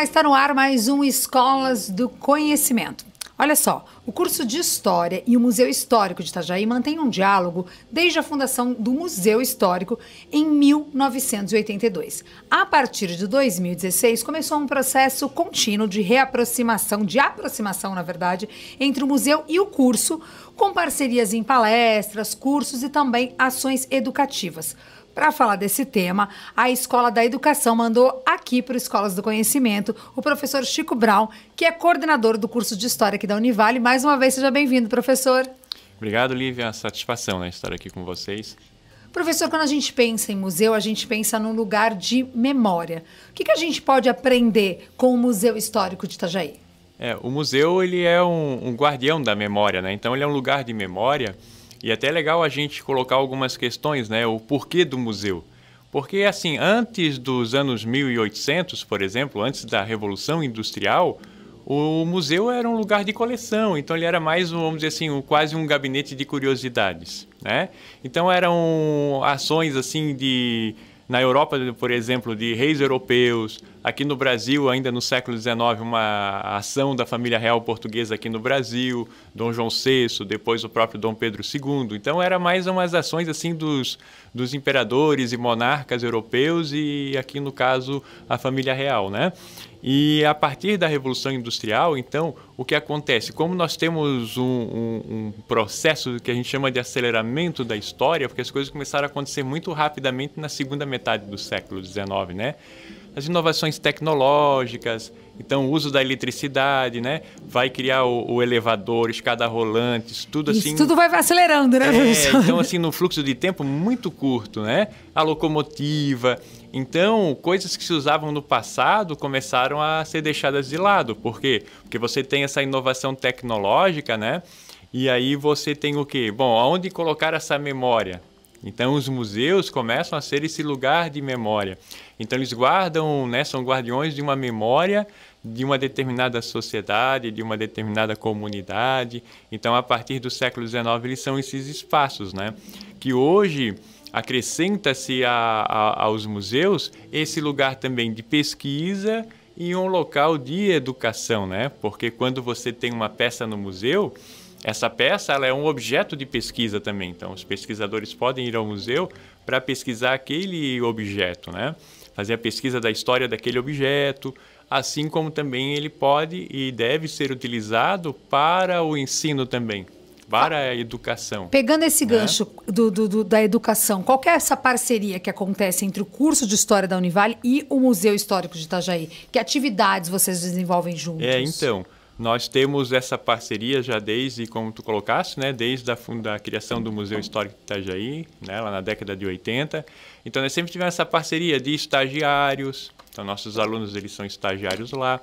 Olá, está no ar mais um Escolas do Conhecimento. Olha só, o curso de História e o Museu Histórico de Itajaí mantêm um diálogo desde a fundação do Museu Histórico em 1982. A partir de 2016, começou um processo contínuo de aproximação, na verdade, entre o museu e o curso, com parcerias em palestras, cursos e também ações educativas. Para falar desse tema, a Escola da Educação mandou aqui para o Escolas do Conhecimento o professor Chico Braun, que é coordenador do curso de História aqui da Univale. Mais uma vez, seja bem-vindo, professor. Obrigado, Lívia. É uma satisfação estar aqui com vocês. Professor, quando a gente pensa em museu, a gente pensa num lugar de memória. O que a gente pode aprender com o Museu Histórico de Itajaí? O museu ele é um guardião da memória, né? Então, ele é um lugar de memória. E até é legal a gente colocar algumas questões, né? O porquê do museu. Porque, assim, antes dos anos 1800, por exemplo, antes da Revolução Industrial, o museu era um lugar de coleção. Então, ele era mais, vamos dizer assim, quase um gabinete de curiosidades, né? Então, eram ações, assim, na Europa, por exemplo, de reis europeus. Aqui no Brasil, ainda no século XIX, uma ação da família real portuguesa aqui no Brasil, Dom João VI, depois o próprio Dom Pedro II. Então, era mais umas ações assim dos imperadores e monarcas europeus e aqui, no caso, a família real, né? E a partir da Revolução Industrial, então, o que acontece? Como nós temos um processo que a gente chama de aceleramento da história, porque as coisas começaram a acontecer muito rapidamente na segunda metade do século XIX, né? As inovações tecnológicas, então o uso da eletricidade, né? Vai criar o elevador, escada rolantes, tudo assim. Isso tudo vai acelerando, né, professor? Então, assim, no fluxo de tempo muito curto, né? A locomotiva. Então, coisas que se usavam no passado começaram a ser deixadas de lado. Por quê? Porque você tem essa inovação tecnológica, né? E aí você tem o quê? Bom, aonde colocar essa memória? Então, os museus começam a ser esse lugar de memória. Então, eles guardam, né, são guardiões de uma memória de uma determinada sociedade, de uma determinada comunidade. Então, a partir do século XIX, eles são esses espaços, né, que hoje acrescenta-se aos museus esse lugar também de pesquisa e um local de educação, né? Porque quando você tem uma peça no museu, essa peça ela é um objeto de pesquisa também. Então, os pesquisadores podem ir ao museu para pesquisar aquele objeto, né? Fazer a pesquisa da história daquele objeto, assim como também ele pode e deve ser utilizado para o ensino também, para a educação. Pegando esse gancho da educação, qual que é essa parceria que acontece entre o curso de História da Univale e o Museu Histórico de Itajaí? Que atividades vocês desenvolvem juntos? Então, nós temos essa parceria já desde, como tu colocaste, né, desde a criação do Museu Histórico de Itajaí, né, lá na década de 80. Então, nós sempre tivemos essa parceria de estagiários. Então, nossos alunos eles são estagiários lá.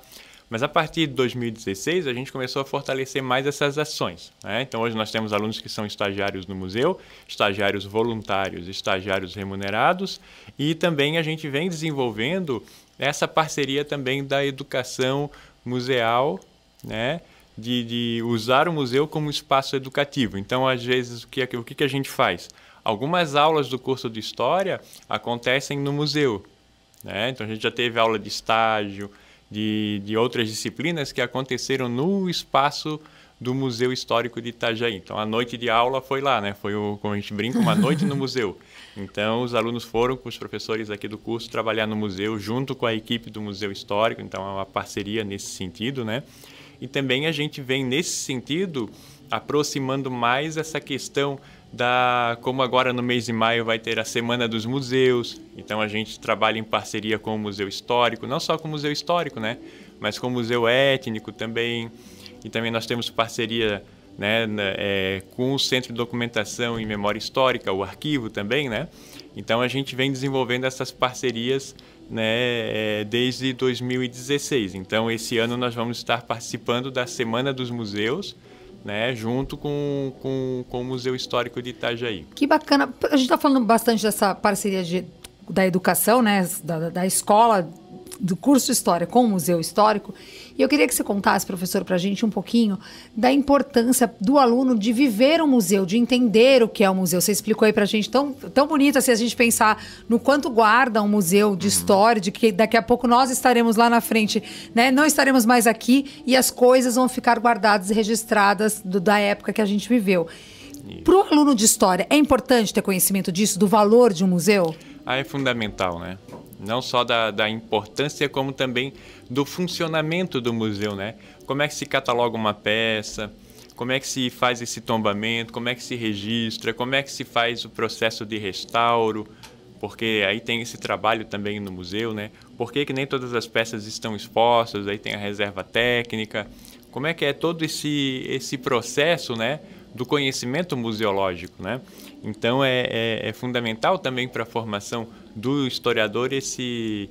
Mas a partir de 2016, a gente começou a fortalecer mais essas ações, né? Então, hoje nós temos alunos que são estagiários no museu, estagiários voluntários, estagiários remunerados, e também a gente vem desenvolvendo essa parceria também da educação museal, né? De usar o museu como espaço educativo. Então, às vezes, o que a gente faz? Algumas aulas do curso de História acontecem no museu, né? Então, a gente já teve aula de estágio, de outras disciplinas que aconteceram no espaço do Museu Histórico de Itajaí. Então, a noite de aula foi lá, né? Foi, como a gente brinca, uma noite no museu. Então, os alunos foram com os professores aqui do curso trabalhar no museu, junto com a equipe do Museu Histórico. Então, é uma parceria nesse sentido, né? E também a gente vem, nesse sentido, aproximando mais essa questão como agora no mês de maio vai ter a Semana dos Museus, então a gente trabalha em parceria com o Museu Histórico, não só com o Museu Histórico, né, mas com o Museu Étnico também, e também nós temos parceria, né, com o Centro de Documentação e Memória Histórica, o Arquivo também, né, então a gente vem desenvolvendo essas parcerias, né, desde 2016, então esse ano nós vamos estar participando da Semana dos Museus, né, junto com o Museu Histórico de Itajaí. Que bacana. A gente está falando bastante dessa parceria da educação, né, da escola do curso de História com o Museu Histórico. E eu queria que você contasse, professor, para a gente um pouquinho da importância do aluno de viver um museu, de entender o que é um museu. Você explicou aí para a gente tão bonito assim, a gente pensar no quanto guarda um museu de história, de que daqui a pouco nós estaremos lá na frente, né? Não estaremos mais aqui e as coisas vão ficar guardadas e registradas da época que a gente viveu. Para o aluno de História, é importante ter conhecimento disso, do valor de um museu? É fundamental, né? Não só da importância, como também do funcionamento do museu, né? Como é que se cataloga uma peça, como é que se faz esse tombamento, como é que se registra, como é que se faz o processo de restauro, porque aí tem esse trabalho também no museu, né? Por que nem todas as peças estão expostas, aí tem a reserva técnica, como é que é todo esse processo, né, do conhecimento museológico, né? Então é fundamental também para a formação do historiador esse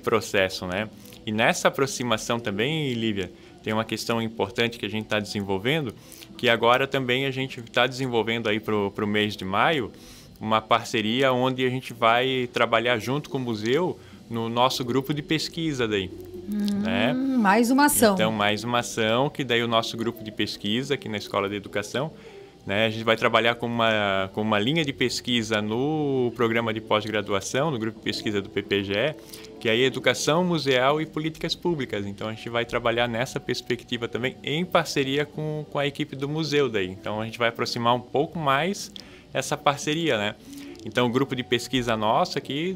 processo, né? E nessa aproximação também, Lívia, tem uma questão importante que a gente está desenvolvendo, que agora também a gente está desenvolvendo aí para o mês de maio, uma parceria onde a gente vai trabalhar junto com o museu no nosso grupo de pesquisa daí. Né? Mais uma ação. Então, mais uma ação, que daí o nosso grupo de pesquisa aqui na Escola de Educação, né, a gente vai trabalhar com uma linha de pesquisa no programa de pós-graduação, no grupo de pesquisa do PPGE, que é Educação Museal e Políticas Públicas. Então, a gente vai trabalhar nessa perspectiva também, em parceria com a equipe do museu daí. Então, a gente vai aproximar um pouco mais essa parceria, né? Então, o grupo de pesquisa nosso aqui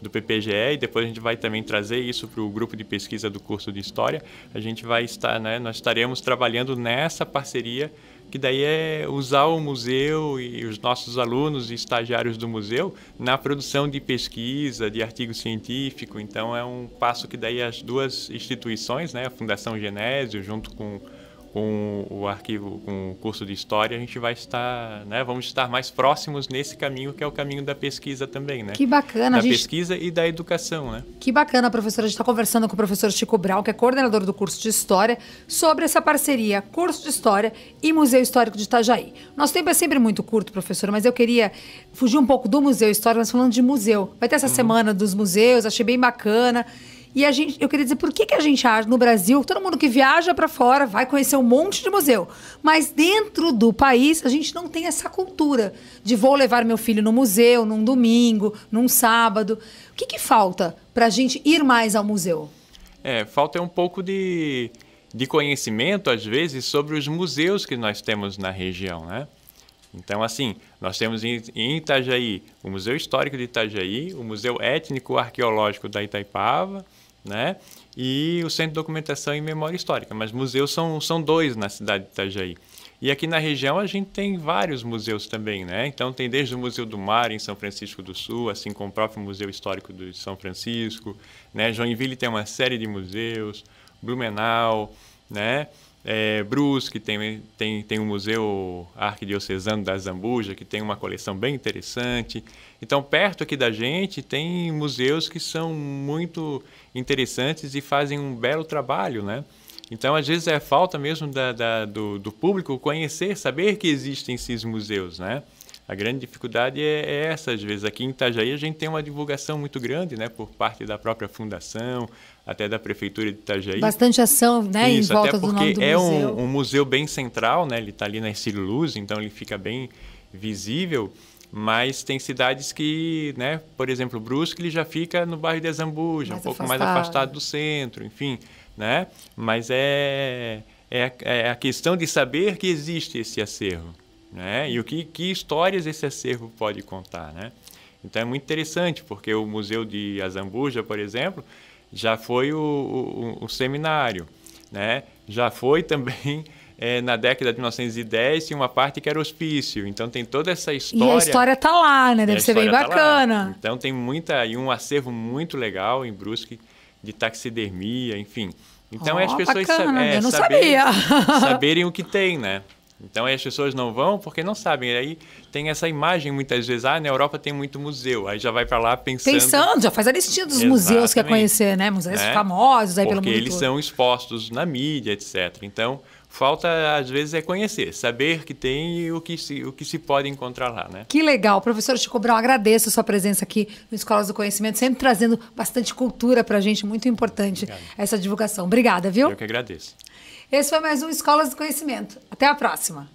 do PPGE, e depois a gente vai também trazer isso para o grupo de pesquisa do curso de História, a gente vai estar, né, nós estaremos trabalhando nessa parceria, que daí é usar o museu e os nossos alunos e estagiários do museu na produção de pesquisa, de artigo científico. Então, é um passo que daí as duas instituições, né, a Fundação Genésio, junto com o arquivo, com o curso de História, a gente vai estar, né, vamos estar mais próximos nesse caminho, que é o caminho da pesquisa também, né? Que bacana. Da pesquisa e da educação, né? Que bacana, professora. A gente está conversando com o professor Chico Brau, que é coordenador do curso de História, sobre essa parceria curso de História e Museu Histórico de Itajaí. Nosso tempo é sempre muito curto, professora, mas eu queria fugir um pouco do Museu Histórico, mas falando de museu. Vai ter essa semana dos museus, achei bem bacana. E eu queria dizer, por que a gente acha no Brasil, todo mundo que viaja para fora vai conhecer um monte de museu, mas dentro do país a gente não tem essa cultura de vou levar meu filho no museu, num domingo, num sábado. O que falta para a gente ir mais ao museu? Falta um pouco de conhecimento, às vezes, sobre os museus que nós temos na região, né? Então, assim, nós temos em Itajaí o Museu Histórico de Itajaí, o Museu Étnico Arqueológico da Itaipava, né? E o Centro de Documentação e Memória Histórica. Mas museus são dois na cidade de Itajaí. E aqui na região a gente tem vários museus também, né? Então tem desde o Museu do Mar em São Francisco do Sul, assim como o próprio Museu Histórico de São Francisco, né? Joinville tem uma série de museus, Blumenau, né? Brusque tem o Museu Arquidiocesano da Zambuja, que tem uma coleção bem interessante. Então, perto aqui da gente, tem museus que são muito interessantes e fazem um belo trabalho, né? Então, às vezes, é falta mesmo do público conhecer, saber que existem esses museus, né? A grande dificuldade é essa, às vezes. Aqui em Itajaí a gente tem uma divulgação muito grande, né, por parte da própria fundação, até da Prefeitura de Itajaí. Bastante ação, né, Isso, em volta do nome do museu. Porque é um museu bem central, né, ele está ali na Ercílio Luz, então ele fica bem visível, mas tem cidades que, né, por exemplo, Brusque, ele já fica no bairro de Zambuja, um pouco mais afastado do centro, enfim, né, mas é a questão de saber que existe esse acervo. Né? E que histórias esse acervo pode contar, né? Então é muito interessante, porque o Museu de Azambuja, por exemplo, já foi o seminário, né? Já foi também na década de 1910, tinha uma parte que era hospício, então tem toda essa história. E a história está lá, né? Deve ser bem bacana. Então tem um acervo muito legal em Brusque de taxidermia, enfim. Então as pessoas saberem o que tem, né? Então, aí as pessoas não vão porque não sabem. Aí tem essa imagem, muitas vezes, na Europa tem muito museu. Aí já vai para lá pensando... já faz a listinha dos museus que quer conhecer, né? Museus famosos aí pelo mundo todo. Porque eles são expostos na mídia, etc. Então, Falta, às vezes, é conhecer, saber que tem e o que se pode encontrar lá, né? Que legal. Professor Chico Brão, agradeço a sua presença aqui no Escolas do Conhecimento, sempre trazendo bastante cultura para a gente, muito importante essa divulgação. Obrigada, viu? Eu que agradeço. Esse foi mais um Escolas do Conhecimento. Até a próxima.